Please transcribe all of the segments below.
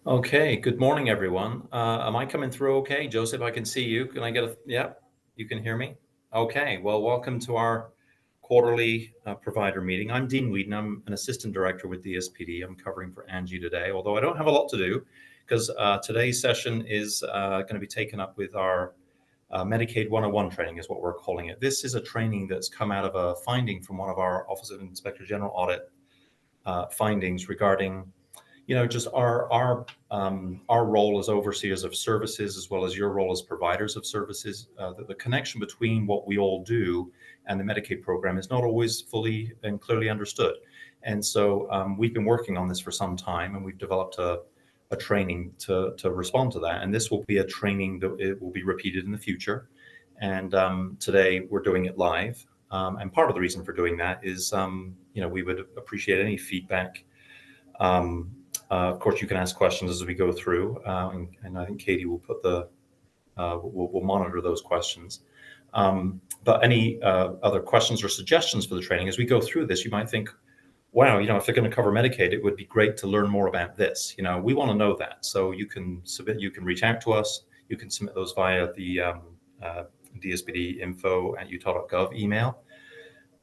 Okay, good morning, everyone. Am I coming through okay? Joseph, I can see you. Can I get yeah, you can hear me? Okay, well, welcome to our quarterly provider meeting. I'm Dean Whedon. I'm an assistant director with DSPD. I'm covering for Angie today, although I don't have a lot to do because today's session is going to be taken up with our Medicaid 101 training is what we're calling it. This is a training that's come out of a finding from one of our Office of Inspector General audit findings regarding just our role as overseers of services, as well as your role as providers of services. The connection between what we all do and the Medicaid program is not always fully and clearly understood. And so we've been working on this for some time, and we've developed a training to respond to that. And this will be a training that it will be repeated in the future. And today we're doing it live. And part of the reason for doing that is, we would appreciate any feedback. Of course, you can ask questions as we go through, and I think Katie will put we'll monitor those questions. But any other questions or suggestions for the training as we go through this, you might think, wow, if they're going to cover Medicaid, it would be great to learn more about this. We want to know that. So you can reach out to us. You can submit those via the DSPD info@utah.gov email.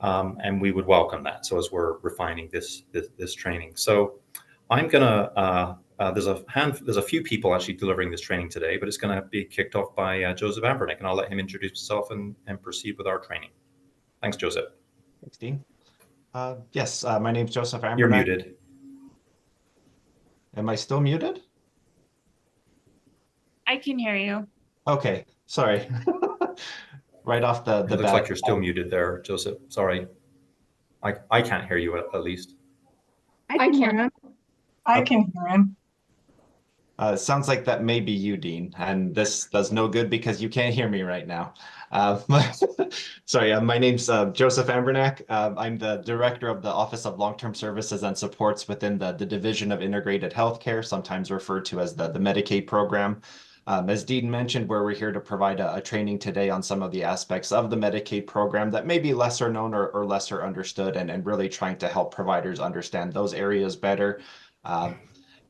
And we would welcome that. So as we're refining this training, so I'm gonna. There's a few people actually delivering this training today, but it's going to be kicked off by Joseph Ambernick, and I'll let him introduce himself and proceed with our training. Thanks, Joseph. Thanks, Dean. Yes, my name's Joseph Ambernick. You're muted. Am I still muted? I can hear you. Okay, sorry. Right off the It looks bat. like you're still muted there, Joseph. Sorry. I can't hear you at least. I can hear him. I can hear him. Sounds like that may be you, Dean, and this does no good because you can't hear me right now. Sorry, my name's Joseph Ambernack. I'm the director of the Office of Long-Term Services and Supports within the Division of Integrated Healthcare, sometimes referred to as the Medicaid program. As Dean mentioned, we're here to provide a training today on some of the aspects of the Medicaid program that may be lesser known or lesser understood, and really trying to help providers understand those areas better.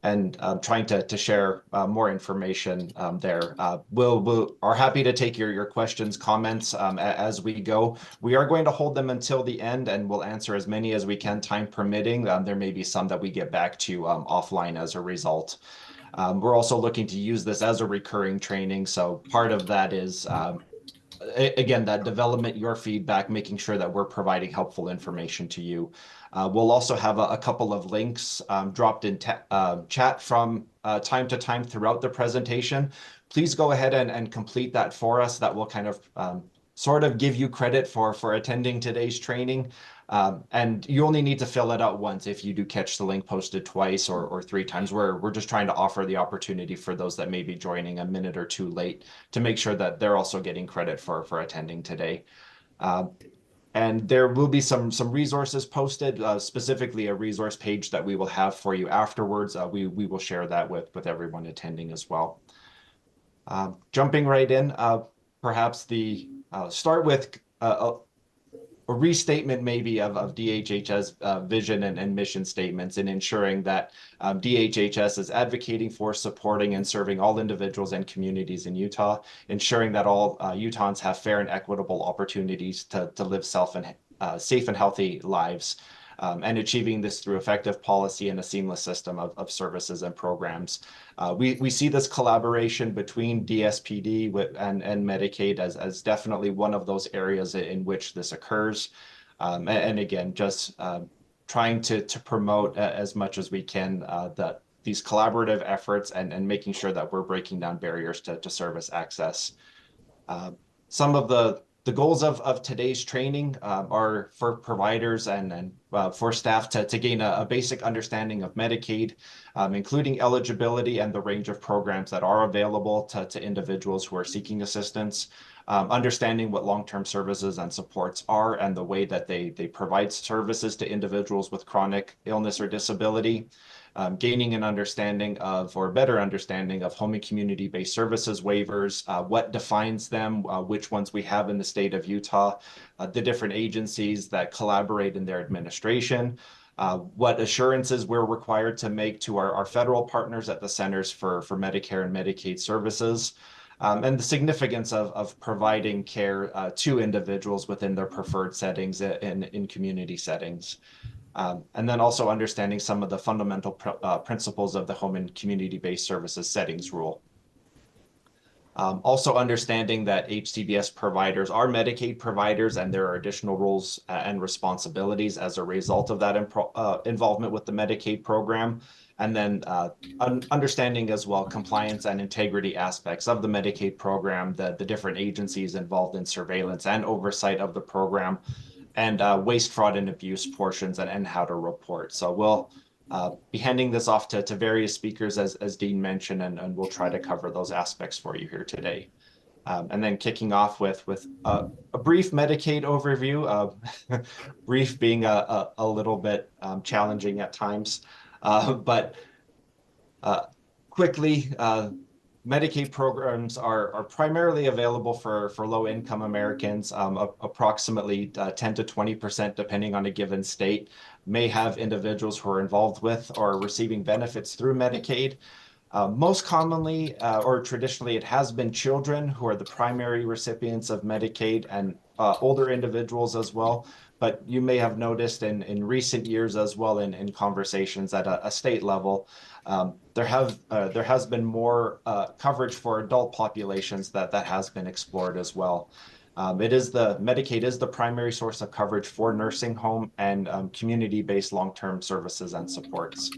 And trying to share more information there. We are happy to take your questions, comments as we go. We are going to hold them until the end, and we'll answer as many as we can, time permitting. There may be some that we get back to offline as a result. We're also looking to use this as a recurring training. So part of that is, again, that development, your feedback, making sure that we're providing helpful information to you. We'll also have a couple of links dropped in chat from time to time throughout the presentation. Please go ahead and complete that for us. That will kind of sort of give you credit for attending today's training. And you only need to fill it out once if you do catch the link posted twice or 3 times. We're just trying to offer the opportunity for those that may be joining a minute or 2 late to make sure that they're also getting credit for attending today. And there will be some resources posted, specifically a resource page that we will have for you afterwards. We will share that with everyone attending as well. Jumping right in, perhaps start with a restatement maybe of DHHS vision and mission statements, in ensuring that DHHS is advocating for, supporting, and serving all individuals and communities in Utah, ensuring that all Utahns have fair and equitable opportunities to live safe and healthy lives, and achieving this through effective policy and a seamless system of services and programs. We see this collaboration between DSPD and Medicaid as definitely one of those areas in which this occurs. And again, just trying to promote as much as we can these collaborative efforts and making sure that we're breaking down barriers to service access. Some of the goals of today's training are for providers and for staff to gain a basic understanding of Medicaid, including eligibility and the range of programs that are available to individuals who are seeking assistance, understanding what long-term services and supports are and the way that they provide services to individuals with chronic illness or disability, gaining an understanding or better understanding of home and community-based services waivers, what defines them, which ones we have in the state of Utah, the different agencies that collaborate in their administration, what assurances we're required to make to our federal partners at the Centers for Medicare and Medicaid Services, and the significance of providing care to individuals within their preferred settings in community settings. And then also understanding some of the fundamental principles of the home and community-based services settings rule. Also understanding that HCBS providers are Medicaid providers and there are additional roles and responsibilities as a result of that involvement with the Medicaid program. And then understanding as well compliance and integrity aspects of the Medicaid program, the different agencies involved in surveillance and oversight of the program, and waste, fraud, and abuse portions and how to report. So we'll be handing this off to various speakers, as Dean mentioned, and we'll try to cover those aspects for you here today. And then kicking off with a brief Medicaid overview, brief being a little bit challenging at times, but quickly, Medicaid programs are primarily available for low-income Americans. Approximately 10 to 20%, depending on a given state, may have individuals who are involved with or receiving benefits through Medicaid. Most commonly or traditionally, it has been children who are the primary recipients of Medicaid and older individuals as well. But you may have noticed in recent years as well in conversations at a state level, there has been more coverage for adult populations that has been explored as well. Medicaid is the primary source of coverage for nursing home and community-based long-term services and supports.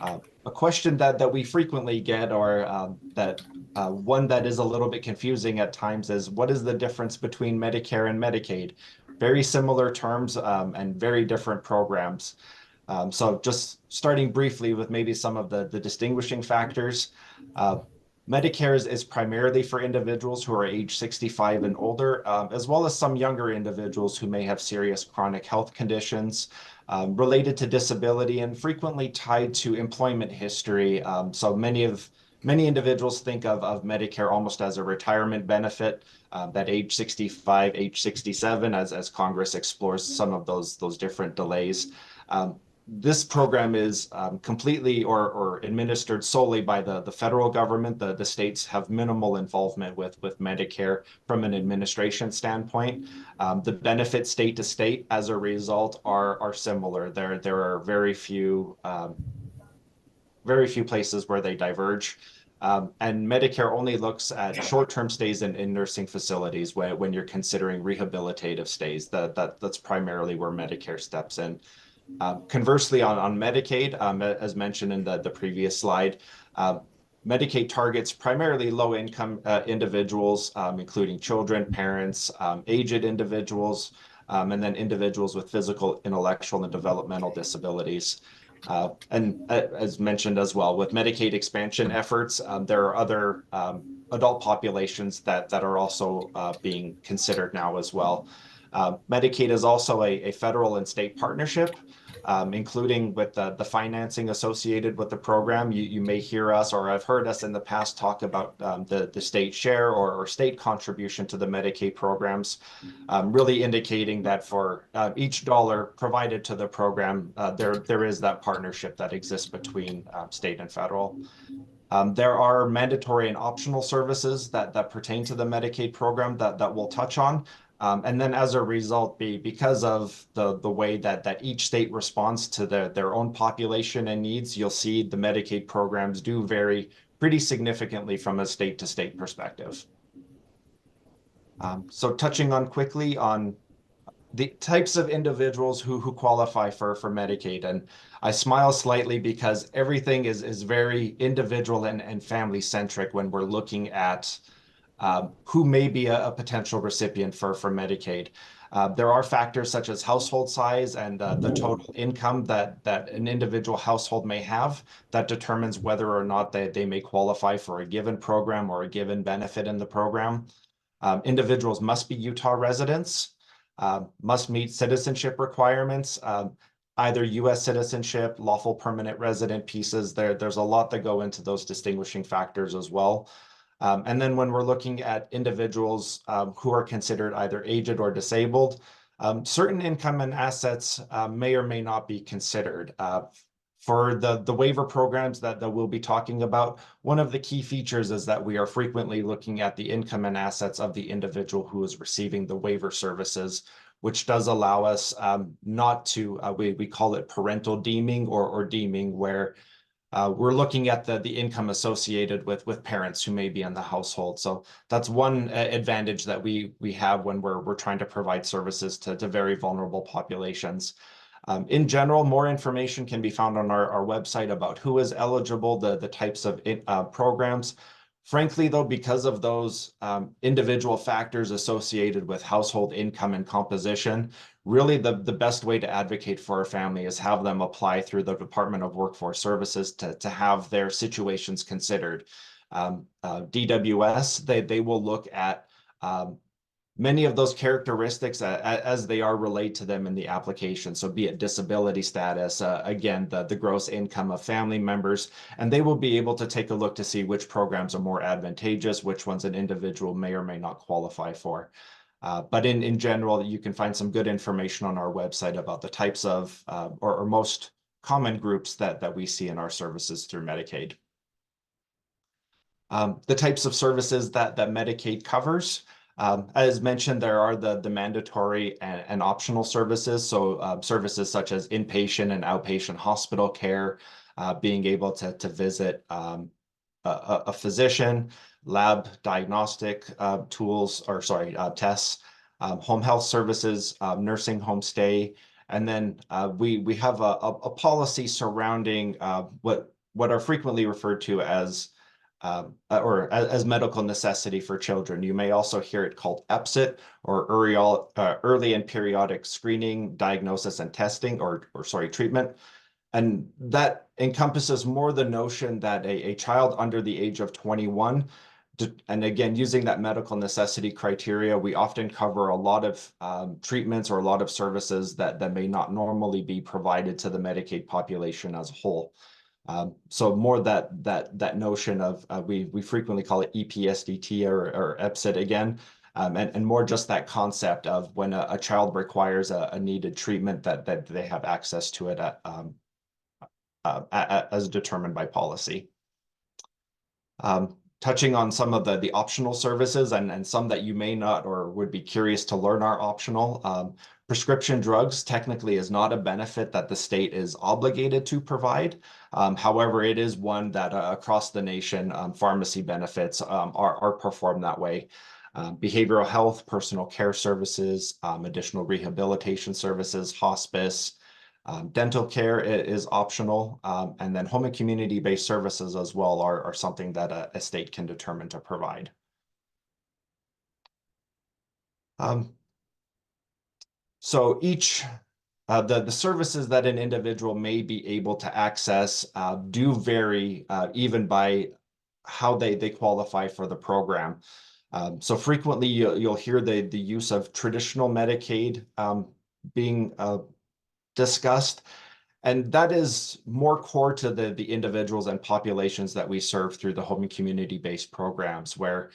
A question that we frequently get, or one that is a little bit confusing at times, is what is the difference between Medicare and Medicaid? Very similar terms and very different programs. So just starting briefly with maybe some of the distinguishing factors. Medicare is primarily for individuals who are age 65 and older, as well as some younger individuals who may have serious chronic health conditions related to disability and frequently tied to employment history. So many individuals think of Medicare almost as a retirement benefit, that age 65, age 67, as Congress explores some of those different delays. This program is completely or administered solely by the federal government. The states have minimal involvement with Medicare from an administration standpoint. The benefits state to state as a result are similar. There are very few places where they diverge. And Medicare only looks at short-term stays in nursing facilities when you're considering rehabilitative stays. That's primarily where Medicare steps in. Conversely, on Medicaid, as mentioned in the previous slide, Medicaid targets primarily low-income individuals, including children, parents, aged individuals, and then individuals with physical, intellectual, and developmental disabilities. And as mentioned as well, with Medicaid expansion efforts, there are other adult populations that are also being considered now as well. Medicaid is also a federal and state partnership, including with the financing associated with the program. You may hear us, or I've heard us in the past, talk about the state share or state contribution to the Medicaid programs, really indicating that for each dollar provided to the program, there is that partnership that exists between state and federal. There are mandatory and optional services that pertain to the Medicaid program that we'll touch on. And then as a result, because of the way that each state responds to their own population and needs, you'll see the Medicaid programs do vary pretty significantly from a state-to-state perspective. So touching on quickly on the types of individuals who qualify for Medicaid. And I smile slightly because everything is very individual and family-centric when we're looking at who may be a potential recipient for Medicaid. There are factors such as household size and the total income that an individual household may have that determines whether or not they may qualify for a given program or a given benefit in the program. Individuals must be Utah residents, must meet citizenship requirements, either U.S. citizenship, lawful permanent resident pieces. There's a lot that go into those distinguishing factors as well. And then when we're looking at individuals who are considered either aged or disabled, Certain income and assets may or may not be considered. For the waiver programs that we'll be talking about, one of the key features is that we are frequently looking at the income and assets of the individual who is receiving the waiver services, which does allow us not to, we call it parental deeming or deeming, where we're looking at the income associated with parents who may be in the household. So that's one advantage that we have when we're trying to provide services to very vulnerable populations. In general, more information can be found on our website about who is eligible, the types of programs. Frankly, though, because of those individual factors associated with household income and composition, really the best way to advocate for a family is have them apply through the Department of Workforce Services to have their situations considered. DWS, they will look at many of those characteristics as they are relayed to them in the application. So be it disability status, again, the gross income of family members, and they will be able to take a look to see which programs are more advantageous, which ones an individual may or may not qualify for. But in general, you can find some good information on our website about the types of or most common groups that we see in our services through Medicaid. The types of services that Medicaid covers. As mentioned, there are the mandatory and optional services. So services such as inpatient and outpatient hospital care, being able to visit a physician, lab diagnostic tools, or sorry, tests, home health services, nursing home stay. And then we have a policy surrounding what are frequently referred to as or as medical necessity for children. You may also hear it called EPSIT, or early and periodic screening, diagnosis, and testing, or treatment. And that encompasses more the notion that a child under the age of 21, and again, using that medical necessity criteria, we often cover a lot of treatments or a lot of services that may not normally be provided to the Medicaid population as a whole. So more that notion of we frequently call it EPSDT or EPSIT again, and more just that concept of when a child requires a needed treatment that they have access to it as determined by policy. Touching on some of the optional services and some that you may not or would be curious to learn are optional. Prescription drugs technically is not a benefit that the state is obligated to provide. However, it is one that across the nation, pharmacy benefits are performed that way. Behavioral health, personal care services, additional rehabilitation services, hospice, dental care is optional, and then home and community-based services as well are something that a state can determine to provide. So each the services that an individual may be able to access do vary even by how they qualify for the program. So frequently you'll hear the use of traditional Medicaid being discussed, and that is more core to the individuals and populations that we serve through the home and community-based programs, where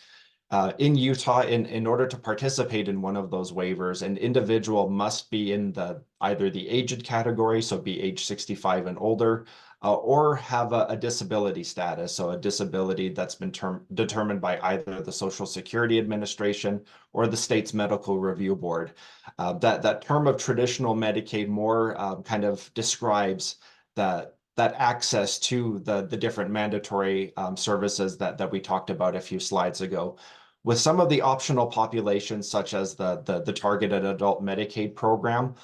in Utah, in order to participate in one of those waivers, an individual must be in either the aged category, so be age 65 and older, or have a disability status, so a disability that's been determined by either the Social Security Administration or the state's Medical Review Board. That term of traditional Medicaid more kind of describes that access to the different mandatory services that we talked about a few slides ago. With some of the optional populations, such as the Targeted Adult Medicaid program,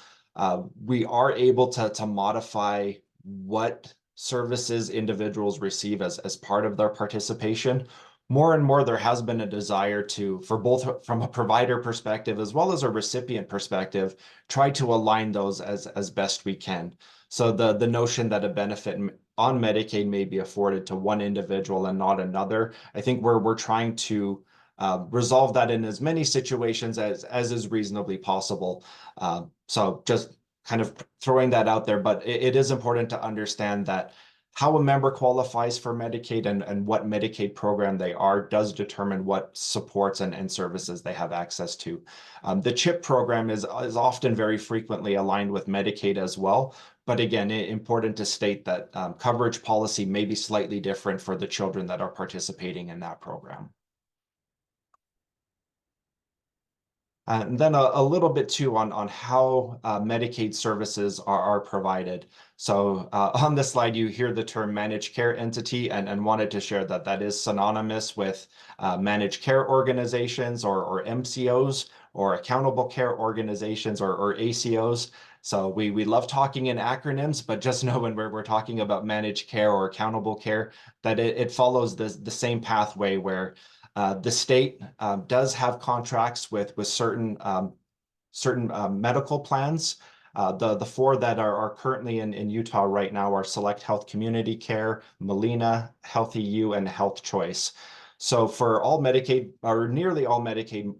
we are able to modify what services individuals receive as part of their participation. More and more, there has been a desire for both from a provider perspective as well as a recipient perspective, try to align those as best we can. So the notion that a benefit on Medicaid may be afforded to one individual and not another, I think we're trying to resolve that in as many situations as is reasonably possible. So just kind of throwing that out there, but it is important to understand that How a member qualifies for Medicaid and what Medicaid program they are does determine what supports and services they have access to. The CHIP program is often very frequently aligned with Medicaid as well. But again, important to state that coverage policy may be slightly different for the children that are participating in that program. And then a little bit too on how Medicaid services are provided. So on this slide, you hear the term managed care entity and wanted to share that that is synonymous with managed care organizations or MCOs or accountable care organizations or ACOs. So we love talking in acronyms, but just know when we're talking about managed care or accountable care, that it follows the same pathway where the state does have contracts with certain medical plans. The four that are currently in Utah right now are Select Health Community Care, Molina, Healthy U, and Health Choice. So for all Medicaid, or nearly all Medicaid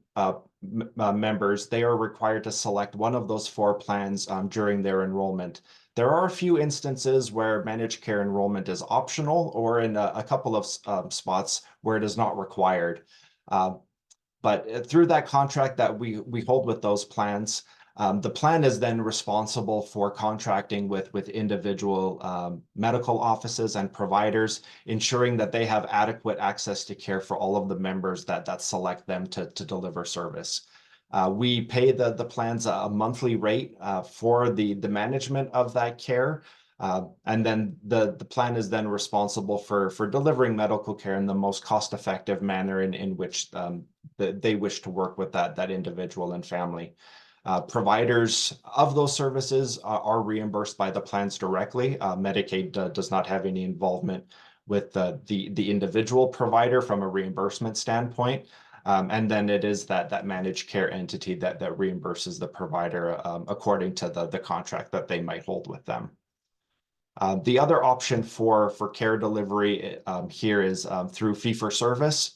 members, they are required to select one of those four plans during their enrollment. There are a few instances where managed care enrollment is optional, or in a couple of spots where it is not required. But through that contract that we hold with those plans, the plan is then responsible for contracting with individual medical offices and providers, ensuring that they have adequate access to care for all of the members that select them to deliver service. We pay the plans a monthly rate for the management of that care. And then the plan is then responsible for delivering medical care in the most cost-effective manner in which they wish to work with that individual and family. Providers of those services are reimbursed by the plans directly. Medicaid does not have any involvement with the individual provider from a reimbursement standpoint. And then it is that managed care entity that reimburses the provider according to the contract that they might hold with them. The other option for care delivery here is through fee-for-service.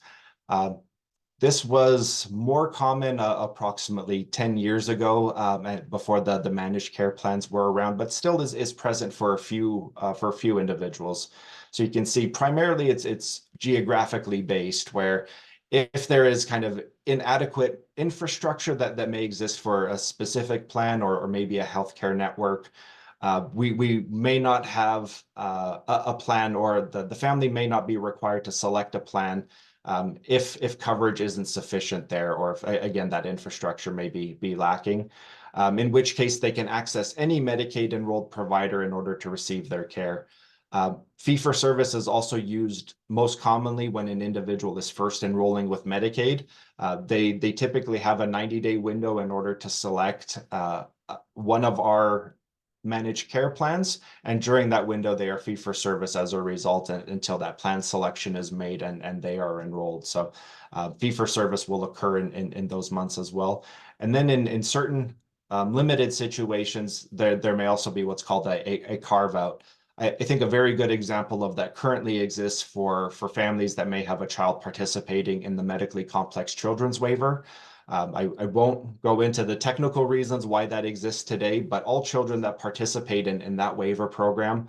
This was more common approximately 10 years ago, before the managed care plans were around, but still is present for a few individuals. So you can see primarily it's geographically based, where if there is kind of inadequate infrastructure that may exist for a specific plan or maybe a healthcare network, we may not have a plan, or the family may not be required to select a plan if coverage isn't sufficient there, or if, again, that infrastructure may be lacking, in which case they can access any Medicaid enrolled provider in order to receive their care. Fee-for-service is also used most commonly when an individual is first enrolling with Medicaid. They typically have a 90-day window in order to select one of our managed care plans, and during that window they are fee for service as a result until that plan selection is made and they are enrolled. So fee for service will occur in those months as well. And then in certain limited situations, there may also be what's called a carve out. I think a very good example of that currently exists for families that may have a child participating in the medically complex children's waiver. I won't go into the technical reasons why that exists today, but all children that participate in that waiver program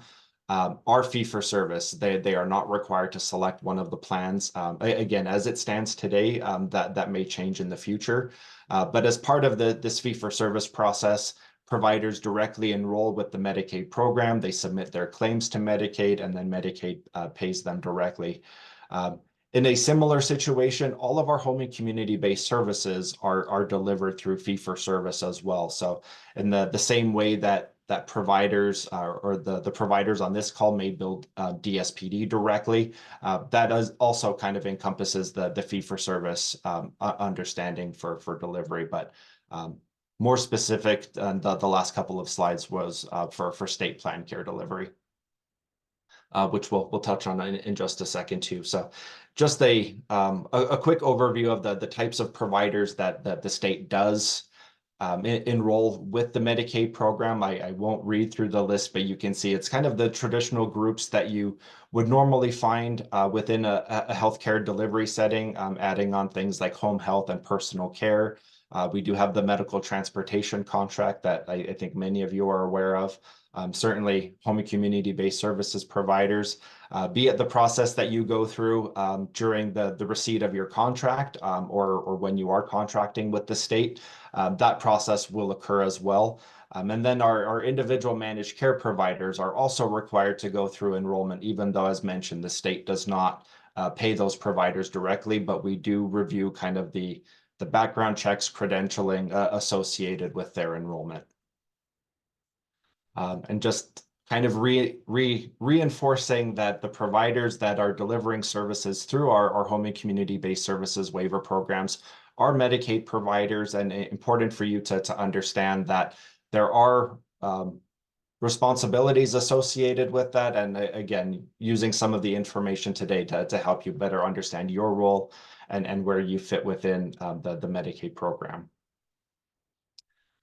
are fee for service. They are not required to select one of the plans. Again, as it stands today, that may change in the future. But as part of this fee for service process, providers directly enroll with the Medicaid program. They submit their claims to Medicaid, and then Medicaid pays them directly. In a similar situation, all of our home and community-based services are delivered through fee-for-service as well. So in the same way that providers or the providers on this call may bill DSPD directly, that also kind of encompasses the fee-for-service understanding for delivery. But more specific, the last couple of slides was for state plan care delivery. Which we'll touch on in just a second too. So just a quick overview of the types of providers that the state does enroll with the Medicaid program. I won't read through the list, but you can see it's kind of the traditional groups that you would normally find within a healthcare delivery setting, adding on things like home health and personal care. We do have the medical transportation contract that I think many of you are aware of. Certainly home and community-based services providers, be it the process that you go through during the receipt of your contract or when you are contracting with the state, that process will occur as well. And then our individual managed care providers are also required to go through enrollment, even though, as mentioned, the state does not pay those providers directly, but we do review kind of the background checks, credentialing associated with their enrollment. And just kind of reinforcing that the providers that are delivering services through our home and community-based services waiver programs are Medicaid providers, and important for you to understand that there are responsibilities associated with that. And again, using some of the information today to help you better understand your role and where you fit within the Medicaid program.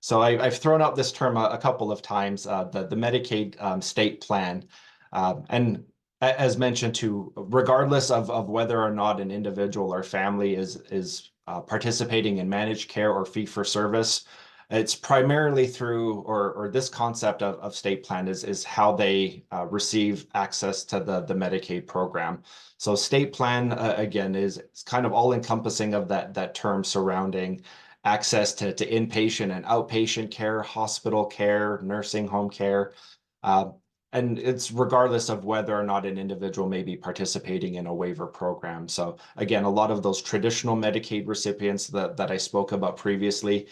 So I've thrown out this term a couple of times, the Medicaid state plan. And as mentioned too, regardless of whether or not an individual or family is participating in managed care or fee-for-service, it's primarily through, or this concept of state plan is how they receive access to the Medicaid program. So state plan, again, is kind of all-encompassing of that term surrounding access to inpatient and outpatient care, hospital care, nursing home care. And it's regardless of whether or not an individual may be participating in a waiver program. So again, a lot of those traditional Medicaid recipients that I spoke about previously.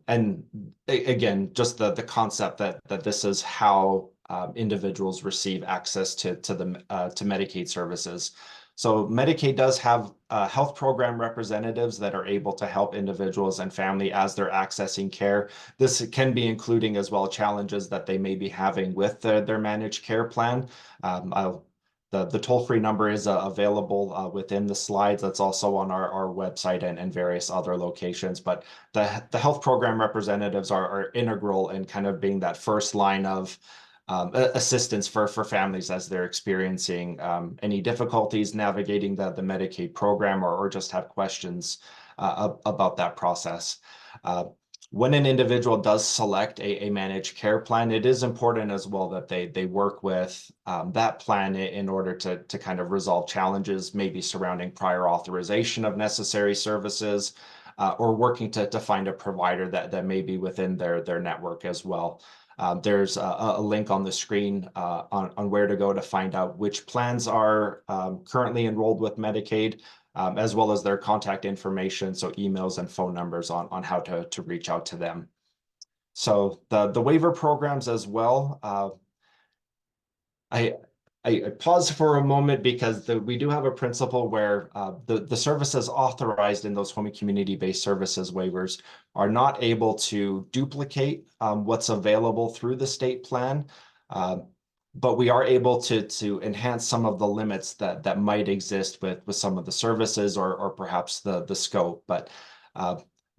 And again, just the concept that this is how individuals receive access to Medicaid services. So Medicaid does have health program representatives that are able to help individuals and family as they're accessing care. This can be including as well challenges that they may be having with their managed care plan. The toll-free number is available within the slides. That's also on our website and various other locations. But the health program representatives are integral in kind of being that first line of assistance for families as they're experiencing any difficulties navigating the Medicaid program or just have questions about that process. When an individual does select a managed care plan, it is important as well that they work with that plan in order to kind of resolve challenges, maybe surrounding prior authorization of necessary services, or working to find a provider that may be within their network as well. There's a link on the screen on where to go to find out which plans are currently enrolled with Medicaid, as well as their contact information, so emails and phone numbers on how to reach out to them. So the waiver programs as well. I pause for a moment because we do have a principle where the services authorized in those home and community-based services waivers are not able to duplicate what's available through the state plan, but we are able to enhance some of the limits that might exist with some of the services or perhaps the scope. But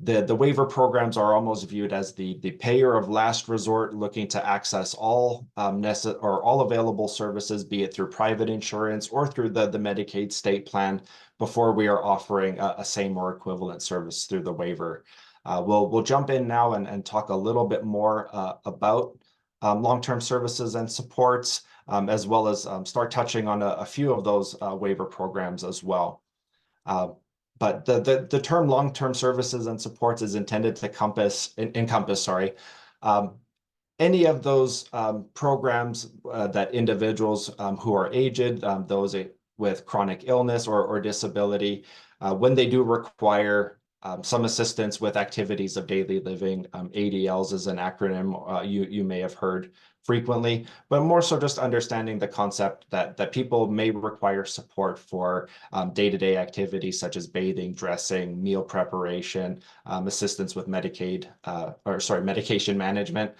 the waiver programs are almost viewed as the payer of last resort, looking to access all all available services, be it through private insurance or through the Medicaid state plan, before we are offering a same or equivalent service through the waiver. We'll jump in now and talk a little bit more about long-term services and supports, as well as start touching on a few of those waiver programs as well. But the term long-term services and supports is intended to encompass any of those programs that individuals who are aged, those with chronic illness or disability, when they do require some assistance with activities of daily living. ADLs is an acronym you may have heard frequently, but more so just understanding the concept that people may require support for day-to-day activities such as bathing, dressing, meal preparation, assistance with medication management.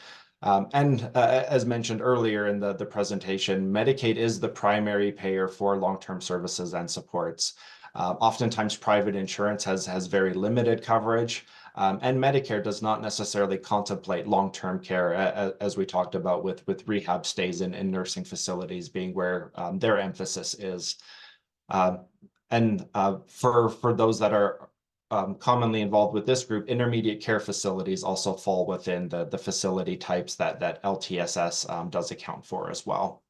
And as mentioned earlier in the presentation, Medicaid is the primary payer for long-term services and supports. Oftentimes private insurance has very limited coverage, and Medicare does not necessarily contemplate long-term care, as we talked about with rehab stays in nursing facilities being where their emphasis is. And for those that are commonly involved with this group, intermediate care facilities also fall within the facility types that LTSS does account for as well.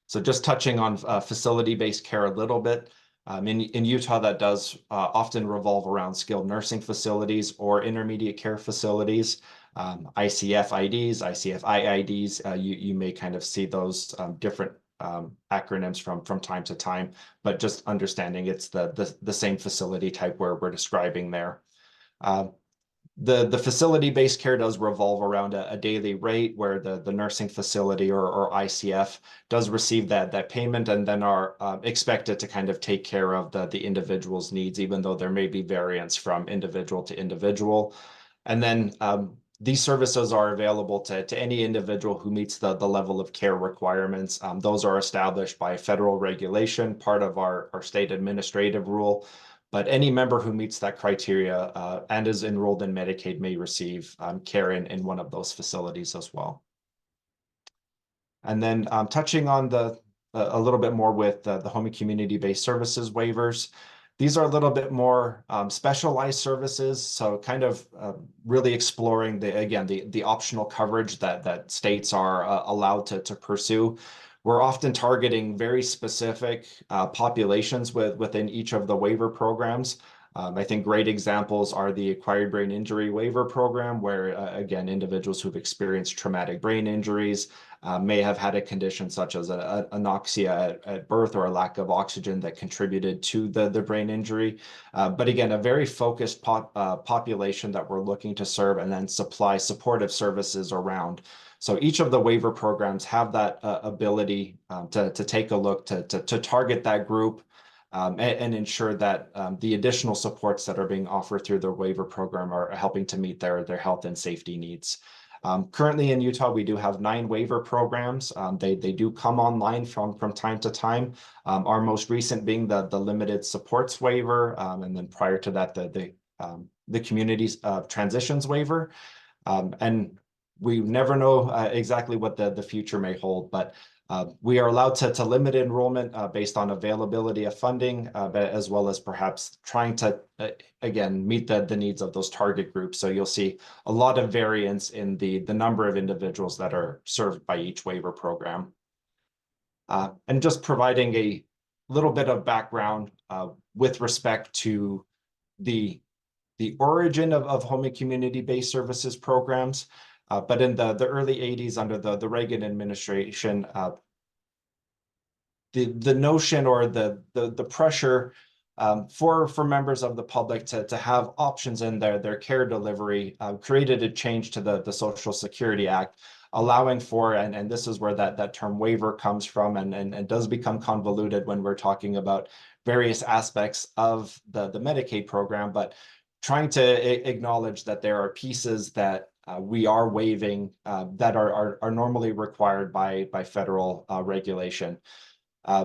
So just touching on facility-based care a little bit. In Utah, that does often revolve around skilled nursing facilities or intermediate care facilities. ICF IDs, ICF IIDs, you may kind of see those different acronyms from time to time, but just understanding it's the same facility type where we're describing there. The facility-based care does revolve around a daily rate where the nursing facility or ICF does receive that payment and then are expected to kind of take care of the individual's needs, even though there may be variance from individual to individual. And then these services are available to any individual who meets the level of care requirements. Those are established by federal regulation, part of our state administrative rule. But any member who meets that criteria and is enrolled in Medicaid may receive care in one of those facilities as well. And then touching on a little bit more with the home and community-based services waivers. These are a little bit more specialized services, so kind of really exploring the optional coverage that states are allowed to pursue. We're often targeting very specific populations within each of the waiver programs. I think great examples are the acquired brain injury waiver program, where again, individuals who've experienced traumatic brain injuries may have had a condition such as anoxia at birth or a lack of oxygen that contributed to the brain injury. But again, a very focused population that we're looking to serve and then supply supportive services around. So each of the waiver programs have that ability to take a look to target that group and ensure that the additional supports that are being offered through the waiver program are helping to meet their health and safety needs. Currently in Utah, we do have 9 waiver programs. They do come online from time to time. Our most recent being the limited supports waiver, and then prior to that, the community's transitions waiver. And we never know exactly what the future may hold, but we are allowed to limit enrollment based on availability of funding, as well as perhaps trying to, again, meet the needs of those target groups. So you'll see a lot of variance in the number of individuals that are served by each waiver program. And just providing a little bit of background with respect to the origin of home and community-based services programs. But in the early 80s, under the Reagan administration, the notion or the pressure for members of the public to have options in their care delivery created a change to the Social Security Act, allowing for, and this is where that term waiver comes from, and does become convoluted when we're talking about various aspects of the Medicaid program, but trying to acknowledge that there are pieces that we are waiving that are normally required by federal regulation.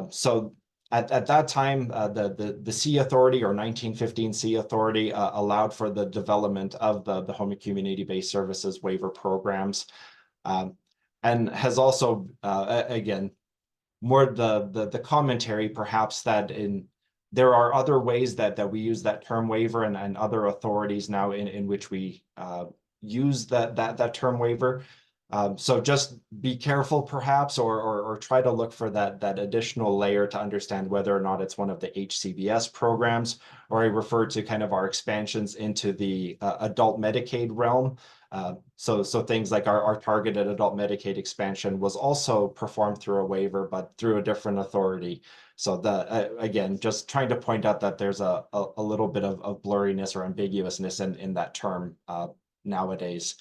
So at that time, the C Authority or 1915 C Authority allowed for the development of the home and community-based services waiver programs, and has also, again, more the commentary perhaps that there are other ways that we use that term waiver and other authorities now in which we use that term waiver. So just be careful perhaps, or try to look for that additional layer to understand whether or not it's one of the HCBS programs, or I refer to kind of our expansions into the adult Medicaid realm. So things like our targeted adult Medicaid expansion was also performed through a waiver, but through a different authority. So again, just trying to point out that there's a little bit of blurriness or ambiguousness in that term nowadays.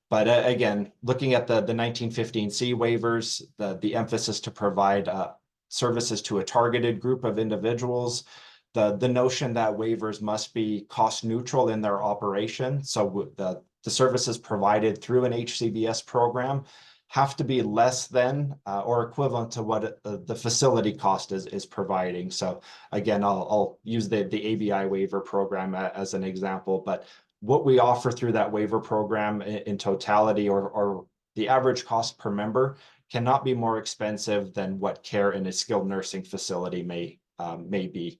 But again, looking at the 1915 C waivers, the emphasis to provide services to a targeted group of individuals, the notion that waivers must be cost neutral in their operation. So the services provided through an HCBS program have to be less than or equivalent to what the facility cost is providing. So again, I'll use the ABI waiver program as an example, but what we offer through that waiver program in totality, or the average cost per member, cannot be more expensive than what care in a skilled nursing facility may be.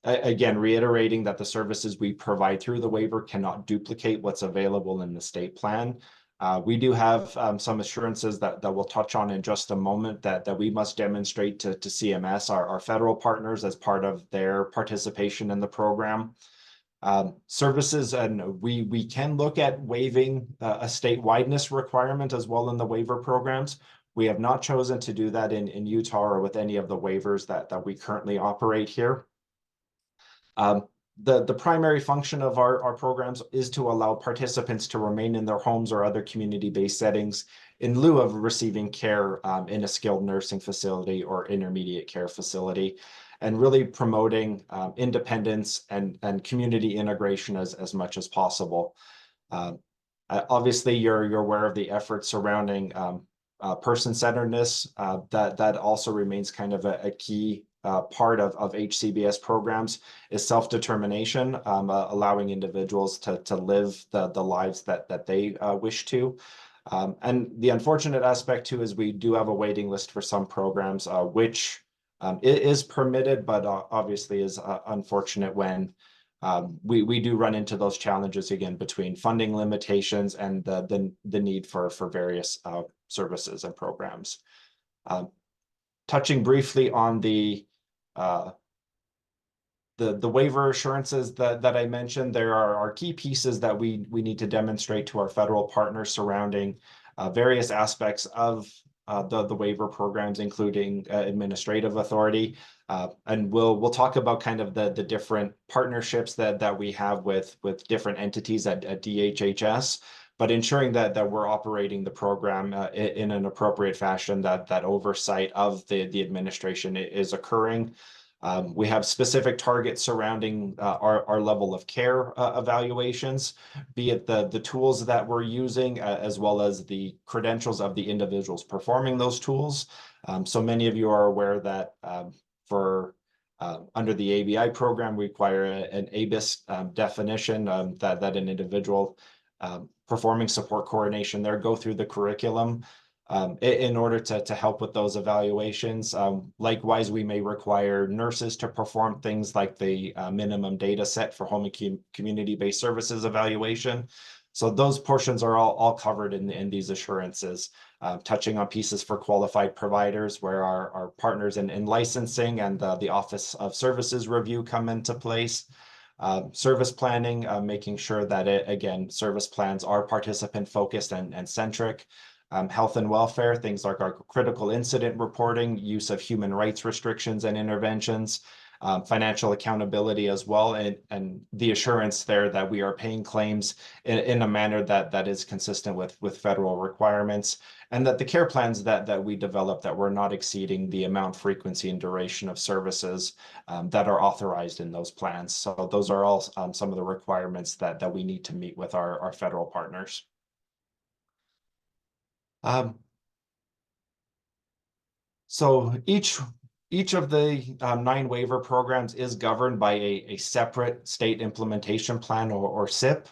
Again, reiterating that the services we provide through the waiver cannot duplicate what's available in the state plan. We do have some assurances that we'll touch on in just a moment that we must demonstrate to CMS, our federal partners, as part of their participation in the program. Services, and we can look at waiving a state wideness requirement as well in the waiver programs. We have not chosen to do that in Utah or with any of the waivers that we currently operate here. The primary function of our programs is to allow participants to remain in their homes or other community-based settings in lieu of receiving care in a skilled nursing facility or intermediate care facility, and really promoting independence and community integration as much as possible. Obviously, you're aware of the efforts surrounding person-centeredness. That also remains kind of a key part of HCBS programs, is self-determination, allowing individuals to live the lives that they wish to. And the unfortunate aspect too is we do have a waiting list for some programs, which it is permitted, but obviously is unfortunate when we do run into those challenges again between funding limitations and the need for various services and programs. Touching briefly on the waiver assurances that I mentioned, there are key pieces that we need to demonstrate to our federal partners surrounding various aspects of the waiver programs, including administrative authority. And we'll talk about kind of the different partnerships that we have with different entities at DHHS, but ensuring that we're operating the program in an appropriate fashion, that oversight of the administration is occurring. We have specific targets surrounding our level of care evaluations, be it the tools that we're using, as well as the credentials of the individuals performing those tools. So many of you are aware that for under the ABI program, we require an ABIS definition, that an individual performing support coordination there go through the curriculum in order to help with those evaluations. Likewise, we may require nurses to perform things like the minimum data set for home and community-based services evaluation. So those portions are all covered in these assurances, touching on pieces for qualified providers where our partners in licensing and the Office of Services Review come into place. Service planning, making sure that again, service plans are participant focused and centric. Health and welfare, things like our critical incident reporting, use of human rights restrictions and interventions, financial accountability as well, and the assurance there that we are paying claims in a manner that is consistent with federal requirements, and that the care plans that we develop, that we're not exceeding the amount, frequency, and duration of services that are authorized in those plans. So those are all some of the requirements that we need to meet with our federal partners. So each of the 9 waiver programs is governed by a separate state implementation plan or SIP.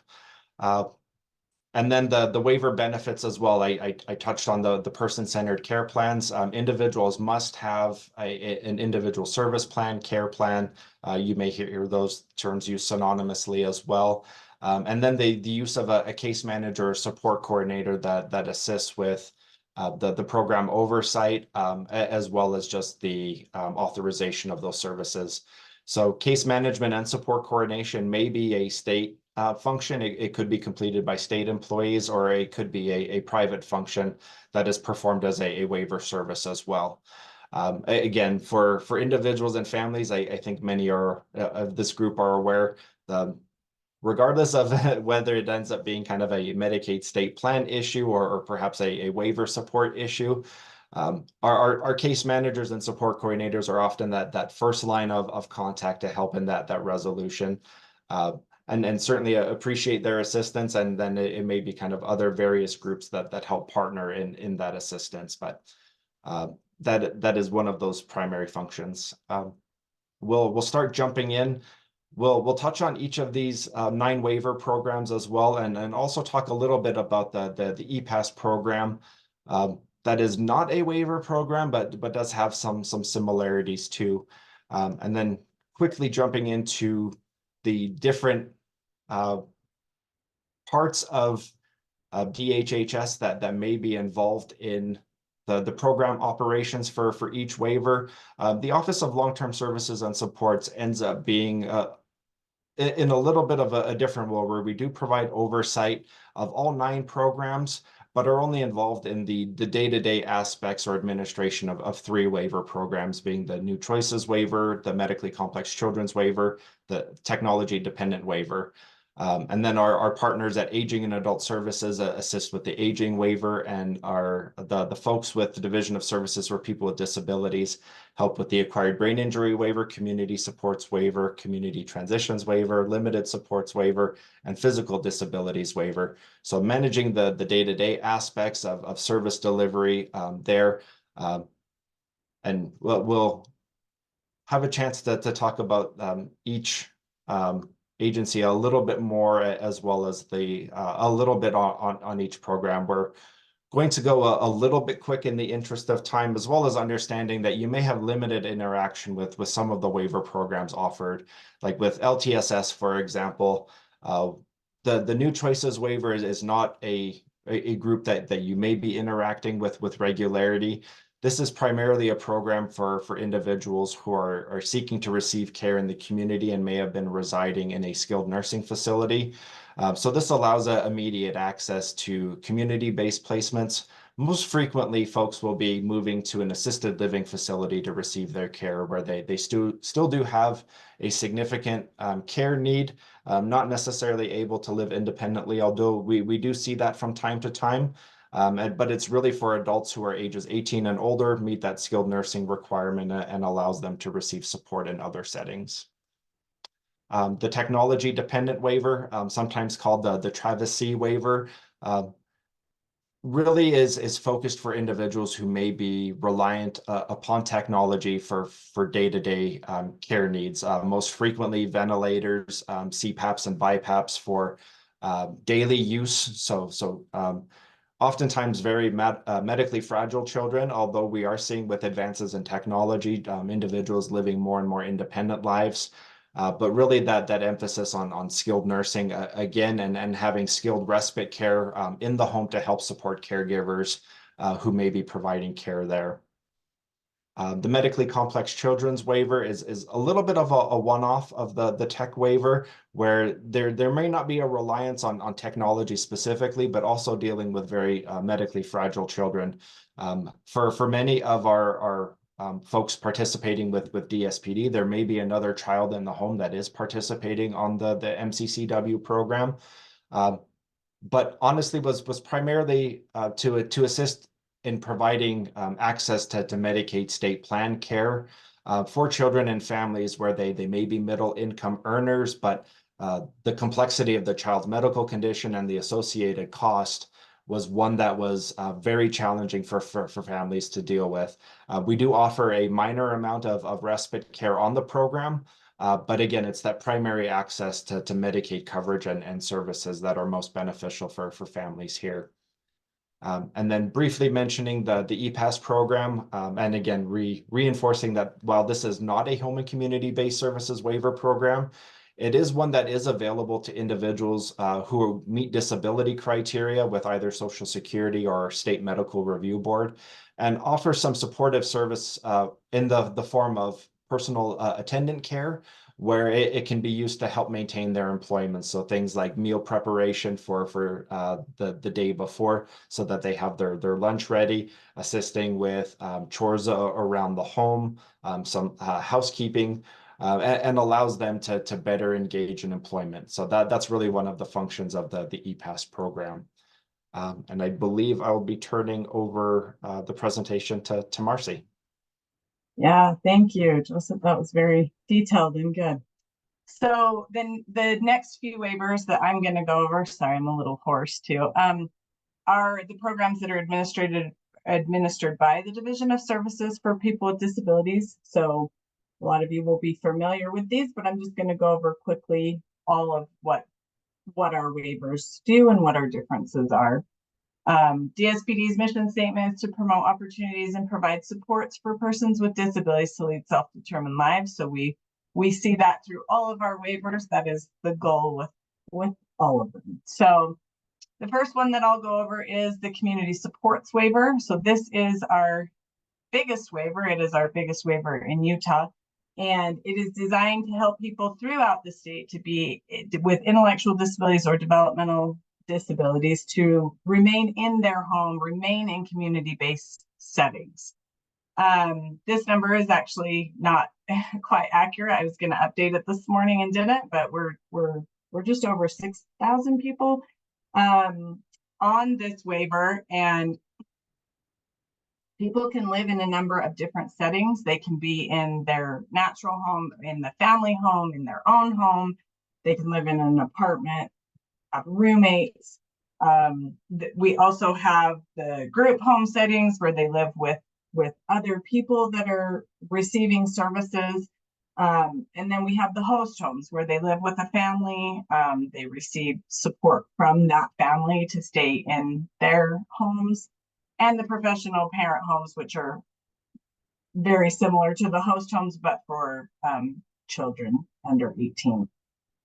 And then the waiver benefits as well. I touched on the person-centered care plans. Individuals must have an individual service plan, care plan. You may hear those terms used synonymously as well. And then the use of a case manager or support coordinator that assists with the program oversight, as well as just the authorization of those services. So case management and support coordination may be a state function. It could be completed by state employees, or it could be a private function that is performed as a waiver service as well. Again, for individuals and families, I think many of this group are aware, regardless of whether it ends up being kind of a Medicaid state plan issue or perhaps a waiver support issue, our case managers and support coordinators are often that first line of contact to help in that resolution. And certainly appreciate their assistance, and then it may be kind of other various groups that help partner in that assistance, but that is one of those primary functions. We'll start jumping in. We'll touch on each of these 9 waiver programs as well, and also talk a little bit about the EPASS program. That is not a waiver program, but does have some similarities too. And then quickly jumping into the different parts of DHHS that may be involved in the program operations for each waiver. The Office of Long-Term Services and Supports ends up being in a little bit of a different role, where we do provide oversight of all 9 programs, but are only involved in the day-to-day aspects or administration of 3 waiver programs, being the New Choices waiver, the Medically Complex Children's waiver, the Technology Dependent waiver. And then our partners at Aging and Adult Services assist with the aging waiver, and the folks with the Division of Services for People with Disabilities help with the acquired brain injury waiver, community supports waiver, community transitions waiver, limited supports waiver, and physical disabilities waiver. So managing the day-to-day aspects of service delivery there. And we'll have a chance to talk about each agency a little bit more, as well as a little bit on each program. We're going to go a little bit quick in the interest of time, as well as understanding that you may have limited interaction with some of the waiver programs offered, like with LTSS, for example. The New Choices waiver is not a group that you may be interacting with regularity. This is primarily a program for individuals who are seeking to receive care in the community and may have been residing in a skilled nursing facility. So this allows immediate access to community-based placements. Most frequently, folks will be moving to an assisted living facility to receive their care, where they still do have a significant care need, not necessarily able to live independently, although we do see that from time to time. But it's really for adults who are ages 18 and older, meet that skilled nursing requirement, and allows them to receive support in other settings. The technology dependent waiver, sometimes called the Travis C waiver, really is focused for individuals who may be reliant upon technology for day-to-day care needs. Most frequently ventilators, CPAPs and BiPAPs for daily use. So oftentimes very medically fragile children, although we are seeing with advances in technology, individuals living more and more independent lives. But really that emphasis on skilled nursing again, and having skilled respite care in the home to help support caregivers who may be providing care there. The medically complex children's waiver is a little bit of a one-off of the tech waiver, where there may not be a reliance on technology specifically, but also dealing with very medically fragile children. For many of our folks participating with DSPD, there may be another child in the home that is participating on the MCCW program. But honestly was primarily to assist in providing access to Medicaid state plan care for children and families where they may be middle income earners, but the complexity of the child's medical condition and the associated cost was one that was very challenging for families to deal with. We do offer a minor amount of respite care on the program, but again, it's that primary access to Medicaid coverage and services that are most beneficial for families here. And then briefly mentioning the EPAS program, and again, reinforcing that while this is not a home and community-based services waiver program, it is one that is available to individuals who meet disability criteria with either Social Security or State Medical Review Board, and offers some supportive service in the form of personal attendant care, where it can be used to help maintain their employment. So things like meal preparation for the day before, so that they have their lunch ready, assisting with chores around the home, some housekeeping, and allows them to better engage in employment. So that's really one of the functions of the EPAS program. And I believe I'll be turning over the presentation to Marcy. Yeah, thank you, Joseph. That was very detailed and good. So then the next few waivers that I'm going to go over, sorry, I'm a little hoarse too, are the programs that are administered by the Division of Services for People with Disabilities. So a lot of you will be familiar with these, but I'm just going to go over quickly all of what our waivers do and what our differences are. DSPD's mission statement is to promote opportunities and provide supports for persons with disabilities to lead self-determined lives. So we we see that through all of our waivers. That is the goal with all of them. So the first one that I'll go over is the community supports waiver. So this is our biggest waiver. It is our biggest waiver in Utah. And it is designed to help people throughout the state to be with intellectual disabilities or developmental disabilities to remain in their home, remain in community-based settings. This number is actually not quite accurate. I was going to update it this morning and didn't, but we're just over 6,000 people on this waiver, and people can live in a number of different settings. They can be in their natural home, in the family home, in their own home. They can live in an apartment, have roommates. We also have the group home settings where they live with other people that are receiving services. And then we have the host homes where they live with a family. They receive support from that family to stay in their homes. And the professional parent homes, which are very similar to the host homes, but for children under 18.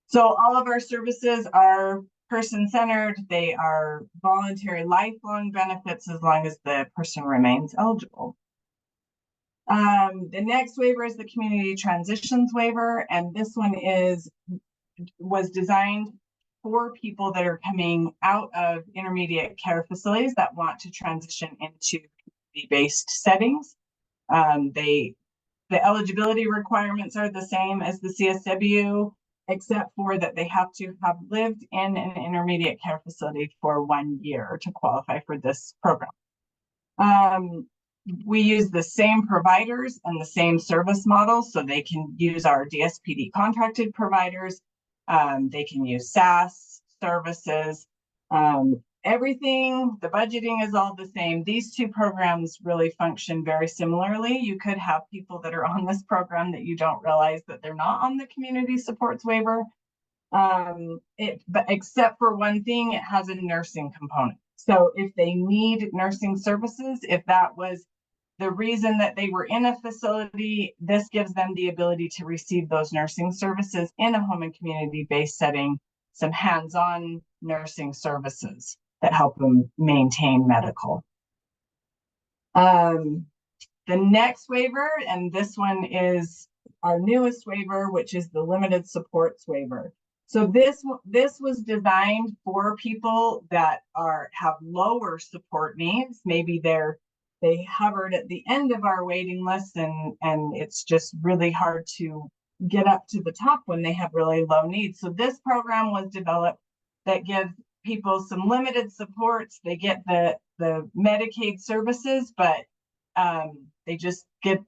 So all of our services are person-centered. They are voluntary lifelong benefits as long as the person remains eligible. The next waiver is the community transitions waiver, and this one was designed for people that are coming out of intermediate care facilities that want to transition into community-based settings. The eligibility requirements are the same as the CSW, except for that they have to have lived in an intermediate care facility for 1 year to qualify for this program. We use the same providers and the same service models, so they can use our DSPD contracted providers. They can use SaaS services. Everything, the budgeting is all the same. These two programs really function very similarly. You could have people that are on this program that you don't realize that they're not on the community supports waiver. But except for one thing, it has a nursing component. So if they need nursing services, if that was the reason that they were in a facility, this gives them the ability to receive those nursing services in a home and community-based setting, some hands-on nursing services that help them maintain medical. The next waiver, and this one is our newest waiver, which is the limited supports waiver. So this was designed for people that have lower support needs. Maybe they hovered at the end of our waiting list, and it's just really hard to get up to the top when they have really low needs. So this program was developed that gives people some limited supports. They get the Medicaid services, but they just get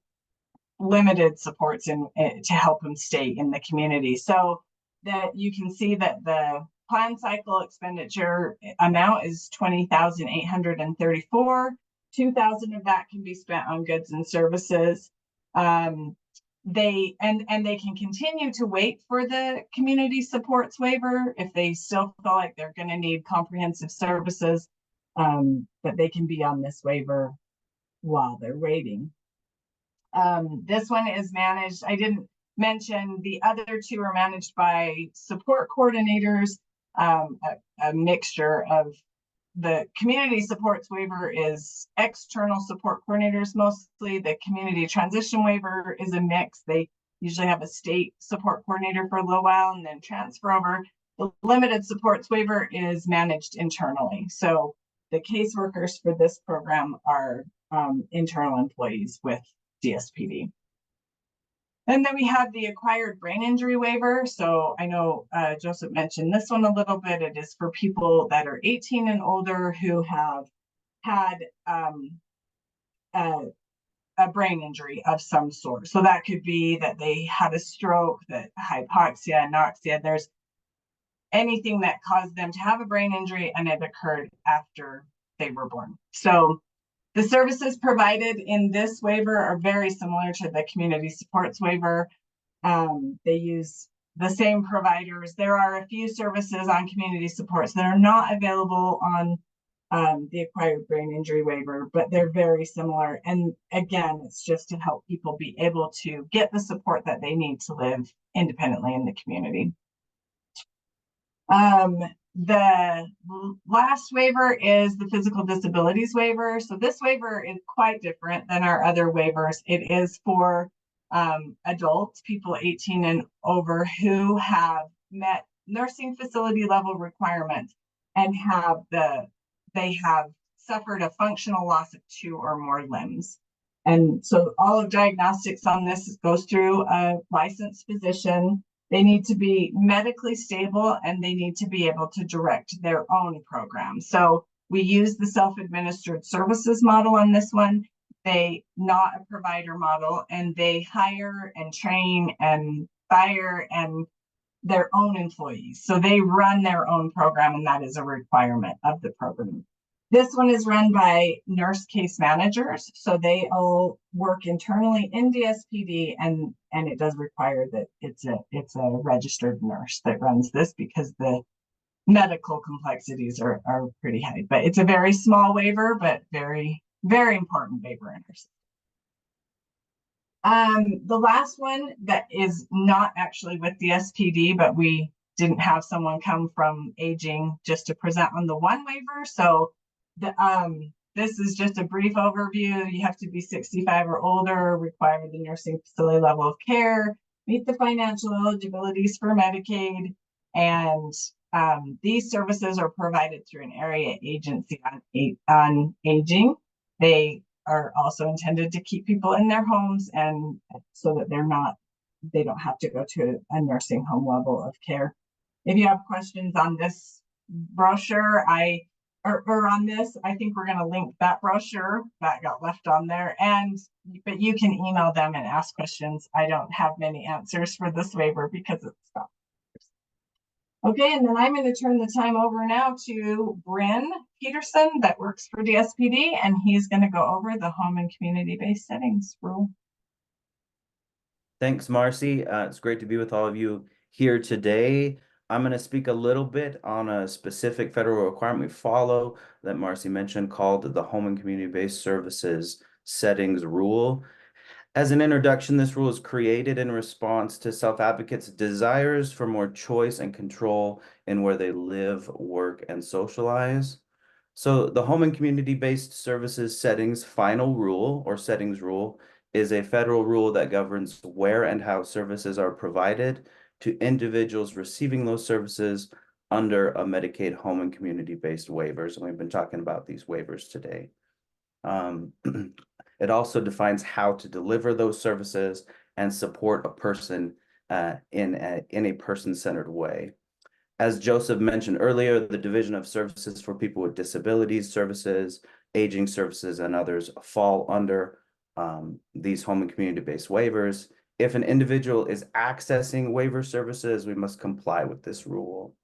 limited supports to help them stay in the community. So that you can see that the plan cycle expenditure amount is $20,834. 2,000 of that can be spent on goods and services. They can continue to wait for the community supports waiver if they still feel like they're going to need comprehensive services, but they can be on this waiver while they're waiting. This one is managed. I didn't mention the other two are managed by support coordinators, a mixture of the community supports waiver is external support coordinators mostly. The community transition waiver is a mix. They usually have a state support coordinator for a little while and then transfer over. The limited supports waiver is managed internally. So the caseworkers for this program are internal employees with DSPD. And then we have the acquired brain injury waiver. So I know Joseph mentioned this one a little bit. It is for people that are 18 and older who have had a brain injury of some sort. So that could be that they had a stroke, that hypoxia, anoxia, there's anything that caused them to have a brain injury and it occurred after they were born. So the services provided in this waiver are very similar to the community supports waiver. They use the same providers. There are a few services on community supports that are not available on the acquired brain injury waiver, but they're very similar. And again, it's just to help people be able to get the support that they need to live independently in the community. The last waiver is the physical disabilities waiver. So this waiver is quite different than our other waivers. It is for adults, people 18 and over, who have met nursing facility level requirements and they have suffered a functional loss of 2 or more limbs. And so all of diagnostics on this goes through a licensed physician. They need to be medically stable and they need to be able to direct their own program. So we use the self-administered services model on this one. They not a provider model, and they hire and train and fire and their own employees. So they run their own program, and that is a requirement of the program. This one is run by nurse case managers. So they all work internally in DSPD, and it does require that it's a registered nurse that runs this because the medical complexities are pretty high. But it's a very small waiver, but very, very important waiver in our system. The last one that is not actually with the SPD, but we didn't have someone come from aging just to present on the one waiver. So this is just a brief overview. You have to be 65 or older, require the nursing facility level of care, meet the financial eligibilities for Medicaid, and these services are provided through an area agency on aging. They are also intended to keep people in their homes, and so that they don't have to go to a nursing home level of care. If you have questions on this brochure, or on this, I think we're going to link that brochure that got left on there, but you can email them and ask questions. I don't have many answers for this waiver because it's stopped. Okay, and then I'm going to turn the time over now to Bryn Peterson that works for DSPD, and he's going to go over the home and community-based settings rule. Thanks, Marcy. It's great to be with all of you here today. I'm going to speak a little bit on a specific federal requirement we follow that Marcy mentioned called the Home and Community-Based Services Settings Rule. As an introduction, this rule is created in response to self-advocates' desires for more choice and control in where they live, work, and socialize. So the Home and Community-Based Services Settings Final Rule, or Settings Rule, is a federal rule that governs where and how services are provided to individuals receiving those services under a Medicaid home and community-based waivers. And we've been talking about these waivers today. It also defines how to deliver those services and support a person in a person-centered way. As Joseph mentioned earlier, the Division of Services for People with Disabilities Services, Aging Services, and others fall under these home and community-based waivers. If an individual is accessing waiver services, we must comply with this rule.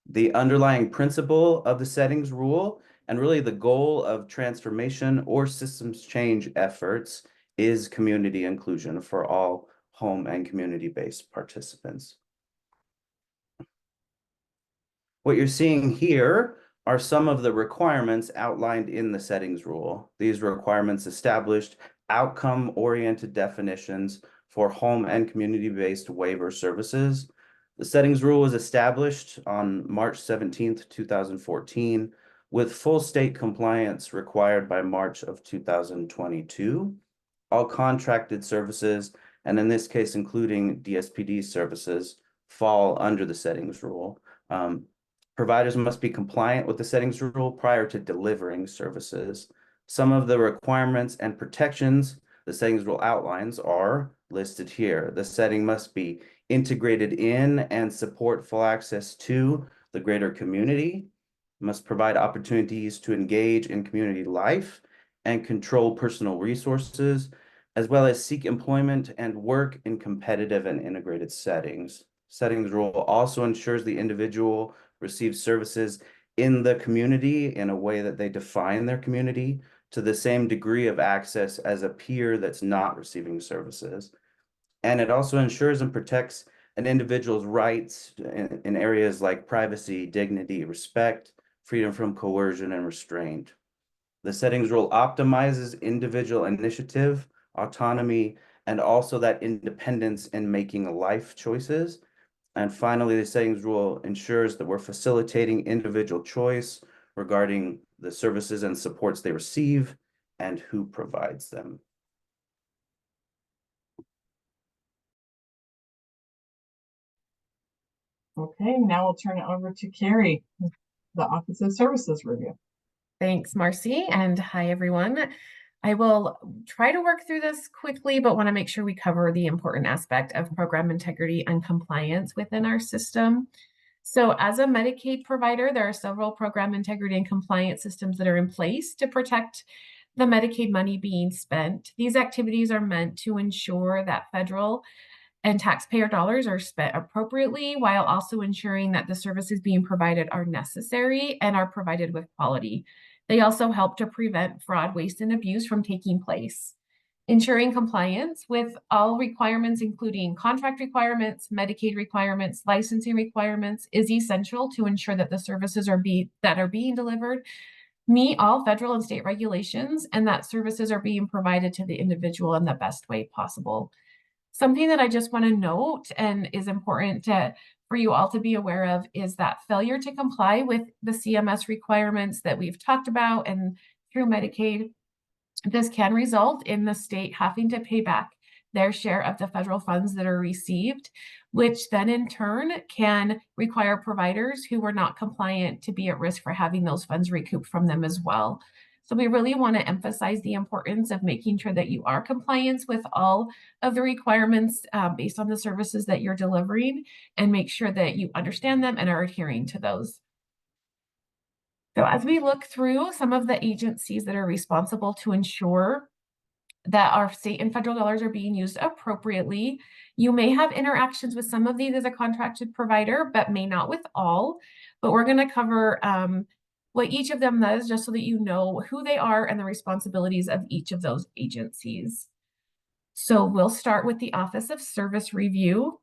The underlying principle of the settings rule and really the goal of transformation or systems change efforts is community inclusion for all home and community-based participants. What you're seeing here are some of the requirements outlined in the settings rule. These requirements established outcome-oriented definitions for home and community-based waiver services. The settings rule was established on March 17th, 2014, with full state compliance required by March of 2022. All contracted services, and in this case, including DSPD services, fall under the settings rule. Providers must be compliant with the settings rule prior to delivering services. Some of the requirements and protections the settings rule outlines are listed here. The setting must be integrated in and support full access to the greater community, must provide opportunities to engage in community life and control personal resources, as well as seek employment and work in competitive and integrated settings. Settings rule also ensures the individual receives services in the community in a way that they define their community to the same degree of access as a peer that's not receiving services. And it also ensures and protects an individual's rights in areas like privacy, dignity, respect, freedom from coercion and restraint. The settings rule optimizes individual initiative, autonomy, and also that independence in making life choices. And finally, the settings rule ensures that we're facilitating individual choice regarding the services and supports they receive and who provides them. Okay, now we'll turn it over to Carrie, the Office of Services Review. Thanks, Marcy, and hi, everyone. I will try to work through this quickly, but want to make sure we cover the important aspect of program integrity and compliance within our system. So as a Medicaid provider, there are several program integrity and compliance systems that are in place to protect the Medicaid money being spent. These activities are meant to ensure that federal and taxpayer dollars are spent appropriately, while also ensuring that the services being provided are necessary and are provided with quality. They also help to prevent fraud, waste, and abuse from taking place. Ensuring compliance with all requirements, including contract requirements, Medicaid requirements, licensing requirements, is essential to ensure that the services that are being delivered meet all federal and state regulations, and that services are being provided to the individual in the best way possible. Something that I just want to note and is important for you all to be aware of is that failure to comply with the CMS requirements that we've talked about and through Medicaid, this can result in the state having to pay back their share of the federal funds that are received, which then in turn can require providers who were not compliant to be at risk for having those funds recouped from them as well. So we really want to emphasize the importance of making sure that you are compliant with all of the requirements based on the services that you're delivering, and make sure that you understand them and are adhering to those. So as we look through some of the agencies that are responsible to ensure that our state and federal dollars are being used appropriately, you may have interactions with some of these as a contracted provider, but may not with all. But we're going to cover what each of them does, just so that you know who they are and the responsibilities of each of those agencies. So we'll start with the Office of Service Review.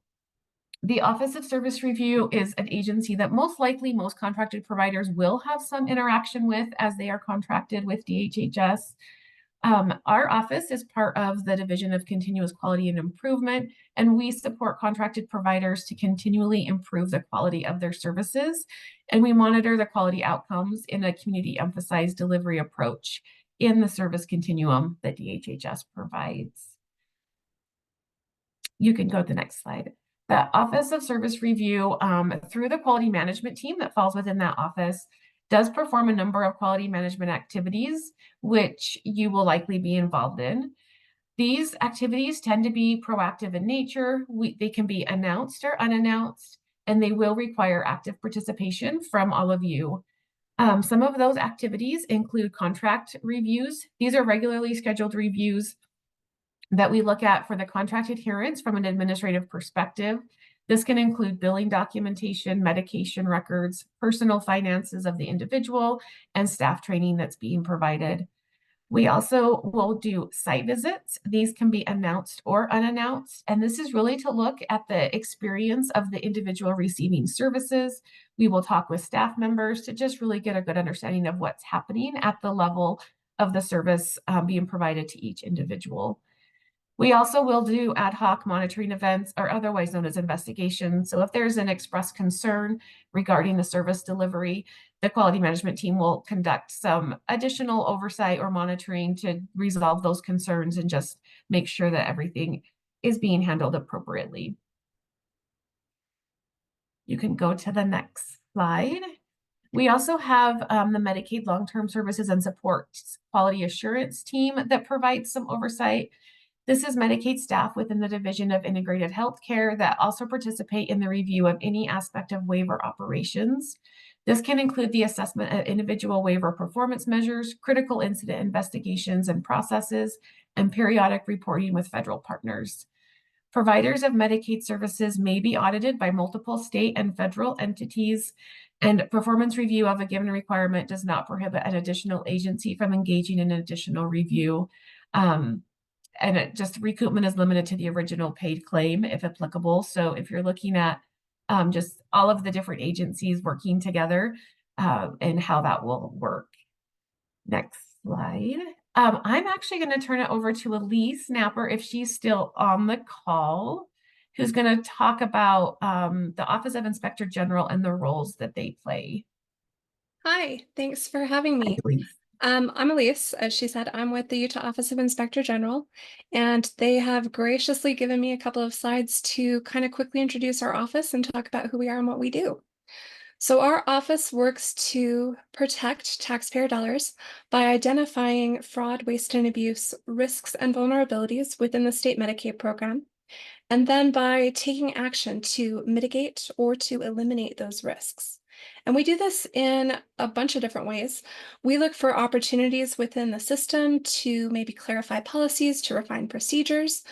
The Office of Service Review is an agency that most likely most contracted providers will have some interaction with as they are contracted with DHHS. Our office is part of the Division of Continuous Quality and Improvement, and we support contracted providers to continually improve the quality of their services. And we monitor the quality outcomes in a community-emphasized delivery approach in the service continuum that DHHS provides. You can go to the next slide. The Office of Service Review, through the quality management team that falls within that office, does perform a number of quality management activities, which you will likely be involved in. These activities tend to be proactive in nature. They can be announced or unannounced, and they will require active participation from all of you. Some of those activities include contract reviews. These are regularly scheduled reviews that we look at for the contract adherence from an administrative perspective. This can include billing documentation, medication records, personal finances of the individual, and staff training that's being provided. We also will do site visits. These can be announced or unannounced, and this is really to look at the experience of the individual receiving services. We will talk with staff members to just really get a good understanding of what's happening at the level of the service being provided to each individual. We also will do ad hoc monitoring events, or otherwise known as investigations. So if there's an expressed concern regarding the service delivery, the quality management team will conduct some additional oversight or monitoring to resolve those concerns and just make sure that everything is being handled appropriately. You can go to the next slide. We also have the Medicaid Long-Term Services and Supports Quality Assurance team that provides some oversight. This is Medicaid staff within the Division of Integrated Healthcare that also participate in the review of any aspect of waiver operations. This can include the assessment of individual waiver performance measures, critical incident investigations and processes, and periodic reporting with federal partners. Providers of Medicaid services may be audited by multiple state and federal entities, and performance review of a given requirement does not prohibit an additional agency from engaging in an additional review. And recoupment is limited to the original paid claim if applicable. So if you're looking at just all of the different agencies working together, and how that will work. Next slide. I'm actually going to turn it over to Elise Napper, if she's still on the call, who's going to talk about the Office of Inspector General and the roles that they play. Hi, thanks for having me. Elise. I'm Elise. As she said, I'm with the Utah Office of Inspector General, and they have graciously given me a couple of slides to kind of quickly introduce our office and talk about who we are and what we do. So our office works to protect taxpayer dollars by identifying fraud, waste, and abuse risks and vulnerabilities within the state Medicaid program, and then by taking action to mitigate or to eliminate those risks. And we do this in a bunch of different ways. We look for opportunities within the system to maybe clarify policies, to refine procedures,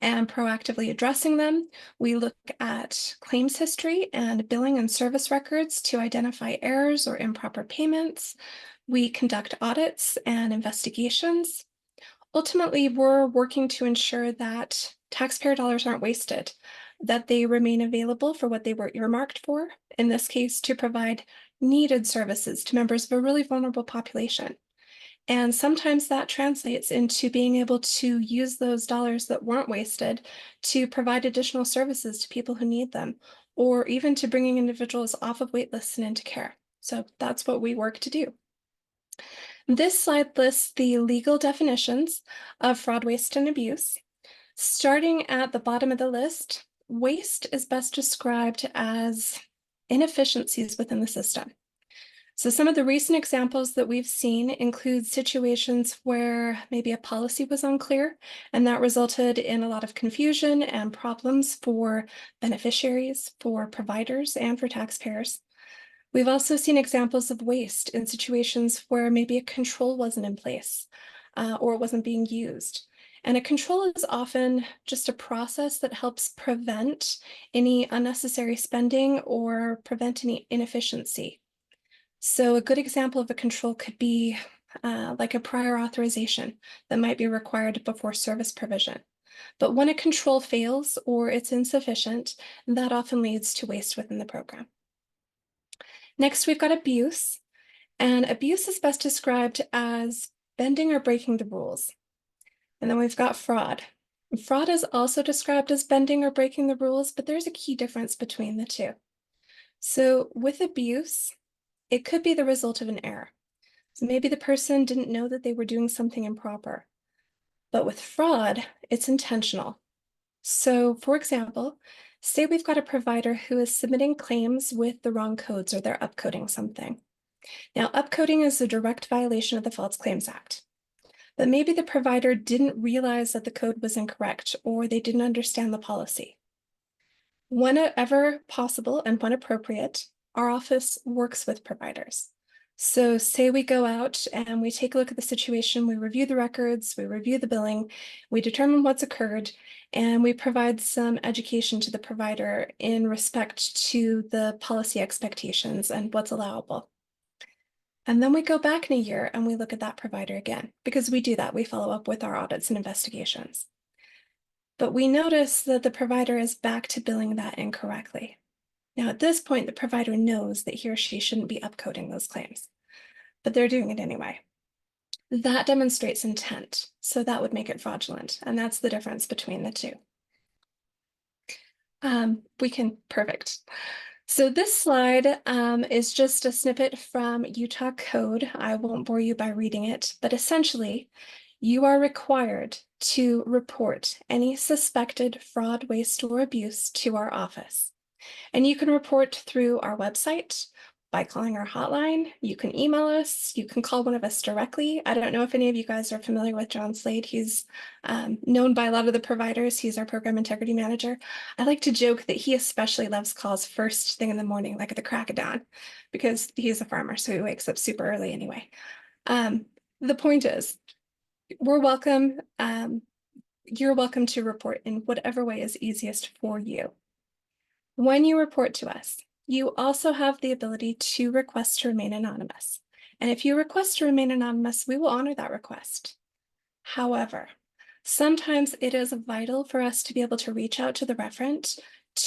and proactively addressing them. We look at claims history and billing and service records to identify errors or improper payments. We conduct audits and investigations. Ultimately, we're working to ensure that taxpayer dollars aren't wasted, that they remain available for what they were earmarked for, in this case, to provide needed services to members of a really vulnerable population. And sometimes that translates into being able to use those dollars that weren't wasted to provide additional services to people who need them, or even to bringing individuals off of wait lists and into care. So that's what we work to do. This slide lists the legal definitions of fraud, waste, and abuse. Starting at the bottom of the list, waste is best described as inefficiencies within the system. So some of the recent examples that we've seen include situations where maybe a policy was unclear, and that resulted in a lot of confusion and problems for beneficiaries, for providers, and for taxpayers. We've also seen examples of waste in situations where maybe a control wasn't in place or it wasn't being used. And a control is often just a process that helps prevent any unnecessary spending or prevent any inefficiency. So a good example of a control could be like a prior authorization that might be required before service provision. But when a control fails or it's insufficient, that often leads to waste within the program. Next, we've got abuse, and abuse is best described as bending or breaking the rules. And then we've got fraud. Fraud is also described as bending or breaking the rules, but there's a key difference between the two. So with abuse, it could be the result of an error. So maybe the person didn't know that they were doing something improper. But with fraud, it's intentional. So for example, say we've got a provider who is submitting claims with the wrong codes or they're upcoding something. Now, upcoding is a direct violation of the False Claims Act. But maybe the provider didn't realize that the code was incorrect or they didn't understand the policy. Whenever possible and when appropriate, our office works with providers. So say we go out and we take a look at the situation, we review the records, we review the billing, we determine what's occurred, and we provide some education to the provider in respect to the policy expectations and what's allowable. And then we go back in a year and we look at that provider again, because we do that. We follow up with our audits and investigations. But we notice that the provider is back to billing that incorrectly. Now, at this point, the provider knows that he or she shouldn't be upcoding those claims, but they're doing it anyway. That demonstrates intent, so that would make it fraudulent, and that's the difference between the two. Perfect. So this slide is just a snippet from Utah Code. I won't bore you by reading it, but essentially, you are required to report any suspected fraud, waste, or abuse to our office. And you can report through our website by calling our hotline. You can email us. You can call one of us directly. I don't know if any of you guys are familiar with John Slade. He's known by a lot of the providers. He's our program integrity manager. I like to joke that he especially loves calls first thing in the morning, like at the crack of dawn, because he's a farmer, so he wakes up super early anyway. The point is, we're welcome. You're welcome to report in whatever way is easiest for you. When you report to us, you also have the ability to request to remain anonymous. And if you request to remain anonymous, we will honor that request. However, sometimes it is vital for us to be able to reach out to the referent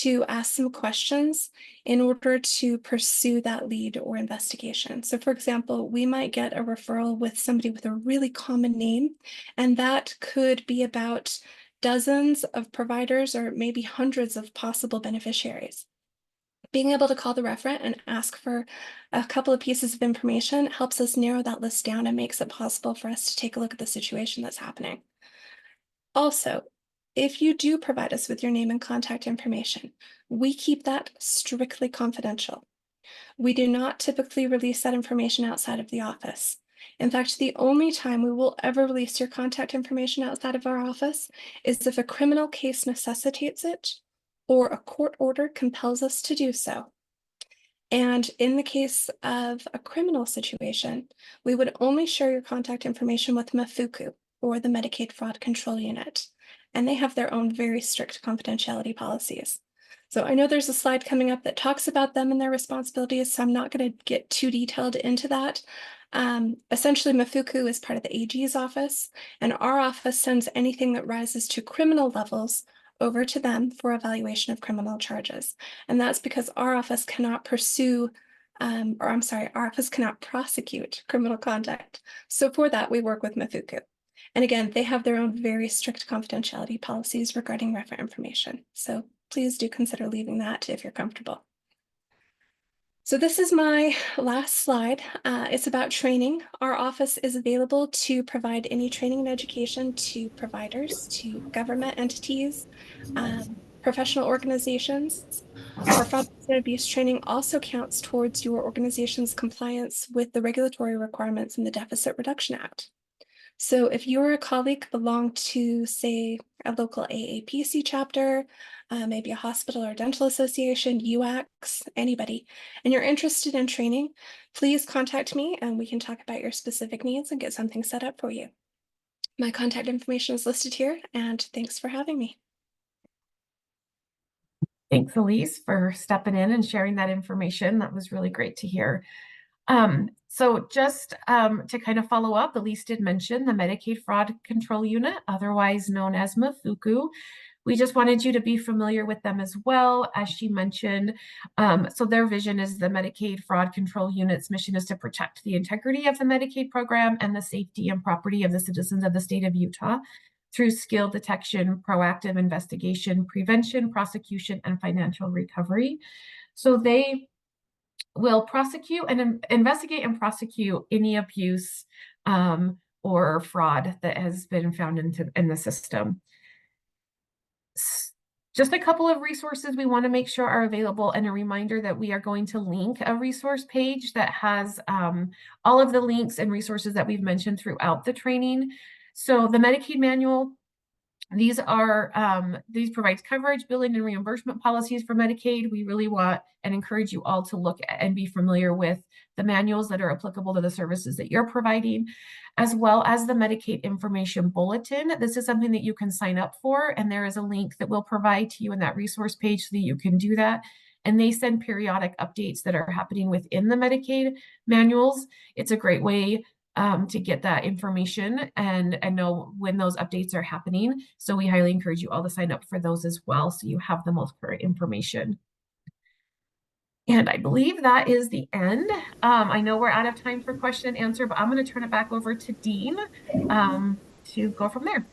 to ask some questions in order to pursue that lead or investigation. So for example, we might get a referral with somebody with a really common name, and that could be about dozens of providers or maybe hundreds of possible beneficiaries. Being able to call the referent and ask for a couple of pieces of information helps us narrow that list down and makes it possible for us to take a look at the situation that's happening. Also, if you do provide us with your name and contact information, we keep that strictly confidential. We do not typically release that information outside of the office. In fact, the only time we will ever release your contact information outside of our office is if a criminal case necessitates it or a court order compels us to do so. And in the case of a criminal situation, we would only share your contact information with MFUCU, or the Medicaid Fraud Control Unit, and they have their own very strict confidentiality policies. So I know there's a slide coming up that talks about them and their responsibilities, so I'm not going to get too detailed into that. Essentially, MFUCU is part of the AG's office, and our office sends anything that rises to criminal levels over to them for evaluation of criminal charges. And that's because our office cannot our office cannot prosecute criminal conduct. So for that, we work with MFUCU. And again, they have their own very strict confidentiality policies regarding referent information. So please do consider leaving that if you're comfortable. So this is my last slide. It's about training. Our office is available to provide any training and education to providers, to government entities, professional organizations. Our fraud and abuse training also counts towards your organization's compliance with the regulatory requirements in the Deficit Reduction Act. So if you're a colleague belong to, say, a local AAPC chapter, maybe a hospital or dental association, UX, anybody, and you're interested in training, please contact me and we can talk about your specific needs and get something set up for you. My contact information is listed here, and thanks for having me. Thanks, Elise, for stepping in and sharing that information. That was really great to hear. So just to kind of follow up, Elise did mention the Medicaid Fraud Control Unit, otherwise known as MFUCU. We just wanted you to be familiar with them as well, as she mentioned. So their vision is the Medicaid Fraud Control Unit's mission is to protect the integrity of the Medicaid program and the safety and property of the citizens of the state of Utah through skill detection, proactive investigation, prevention, prosecution, and financial recovery. So they will prosecute and investigate and prosecute any abuse or fraud that has been found in the system. Just a couple of resources we want to make sure are available, and a reminder that we are going to link a resource page that has all of the links and resources that we've mentioned throughout the training. So the Medicaid manual, these provides coverage, billing, and reimbursement policies for Medicaid. We really want and encourage you all to look at and be familiar with the manuals that are applicable to the services that you're providing, as well as the Medicaid Information Bulletin. This is something that you can sign up for, and there is a link that we'll provide to you in that resource page so that you can do that. And they send periodic updates that are happening within the Medicaid manuals. It's a great way to get that information and know when those updates are happening. So we highly encourage you all to sign up for those as well, so you have the most current information. And I believe that is the end. I know we're out of time for question and answer, but I'm going to turn it back over to Dean to go from there.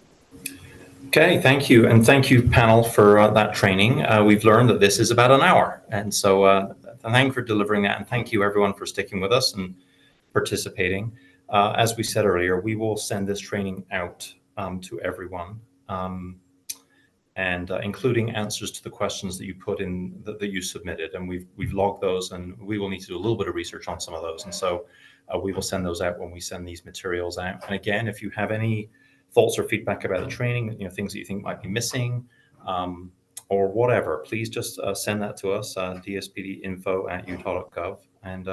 Okay, thank you. And thank you, panel, for that training. We've learned that this is about an hour. And so thank you for delivering that. And thank you, everyone, for sticking with us and participating. As we said earlier, we will send this training out to everyone, and including answers to the questions that you put in, that you submitted. And we've logged those, and we will need to do a little bit of research on some of those. And so we will send those out when we send these materials out. And again, if you have any thoughts or feedback about the training, things that you think might be missing, or whatever, please just send that to us, dspdinfo@utah.gov, and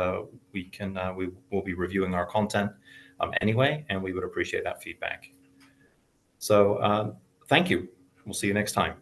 we will be reviewing our content anyway, and we would appreciate that feedback. So thank you. We'll see you next time.